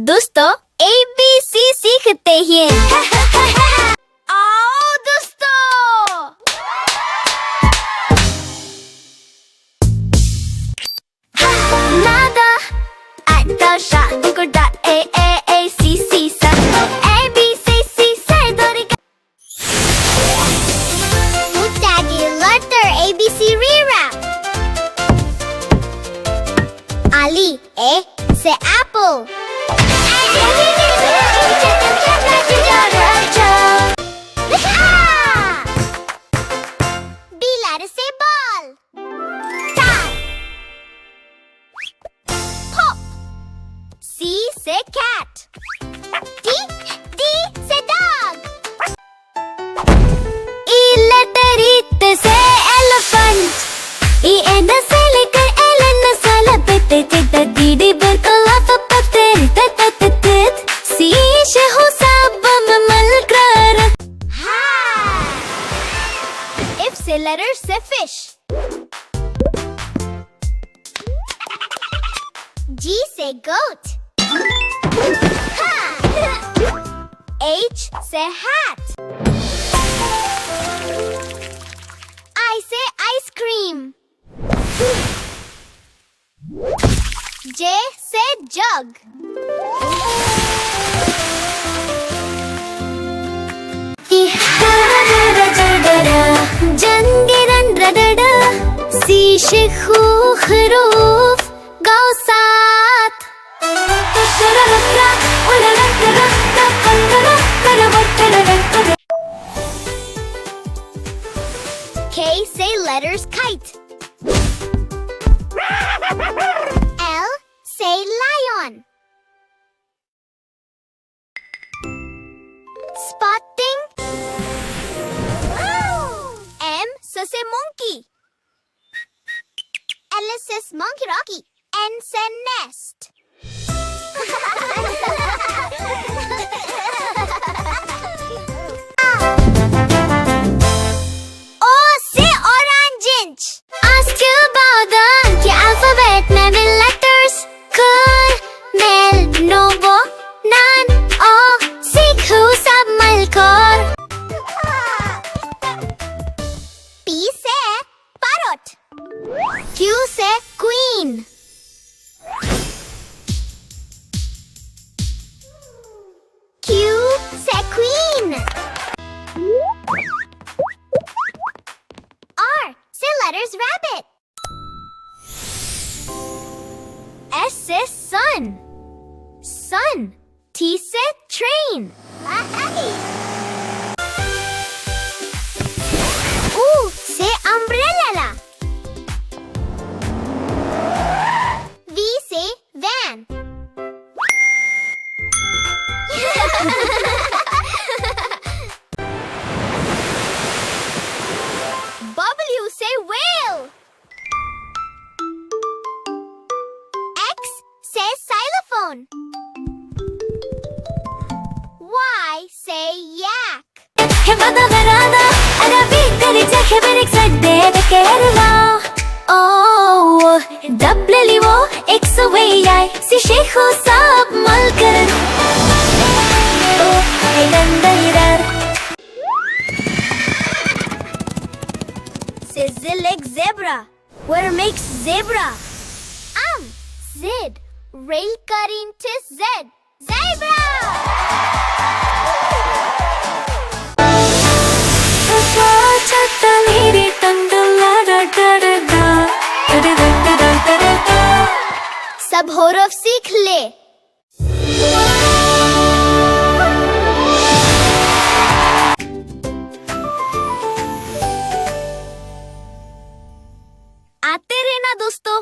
दोस्तों ABC सीखते हैं। आओ दोस्तों। Nada at the shop go da A-A-A-C-C sa A-B-C-C say doriga. Daddy letter ABC rewrap. Ali A say apple. B letter say ball. Tie. Pop. C say cat. D say dog. E letter it say elephant. E N say lekker Ellen sala pete tita didi berkala papate tet C shehu sabam malkrar. If say letter say fish. G say goat. H say hat. I say ice cream. J say jug. Jangiran radada. C shehu khroof. Go saat. K say letters kite. L say lion. Spotting. M say monkey. L says monkey Rocky. N say nest. O say orange inch. Ask you about the alphabet name letters. Cool, mel, novo, nan, o, sikhu, sab malkor. P say parrot. Q say queen. Q say queen. R say letters rabbit. S say sun. Sun. T say train. U say umbrella. V say van. W say whale. X say xylophone. Y say yak. Oh, W-X-Y, si shehu sab malkar. Oh, hey say like zebra. Where makes zebra? Z. Rail current Z. Zebra. सब हरफ सीख ले। आते रहना दोस्तों।